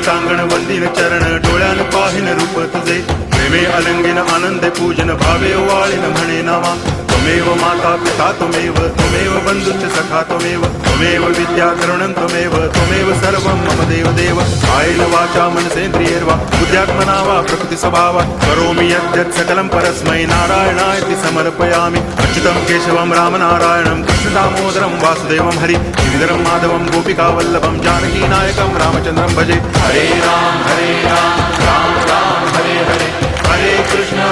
सांगण वंदिन चरण डोळ्यान पाहिन रूप तुझे प्रेमे अलंगिन आनंदे पूजन भावे वाळीन म्हणे नामा त्वमेव माता पिता त्वमेव बंधुश्च सखा त्वमेव विद्या तरुणं त्वमेव सर्वं मम देव कायेन वाचा मनसेन्द्रियैर्वा बुद्ध्यात्मना वा प्रकृति स्वभावात् करोमि यद्यत् सकलं परस्मै नारायणायति समर्पयामि अच्युतं केशवं रामनारायणं कृष्णदामोदरं वासुदेवं हरि गिरिधरं माधवं गोपिकावल्लभं जानकीनायकं रामचन्द्रं भजे हरे राम राम राम हरे हरे हरे कृष्ण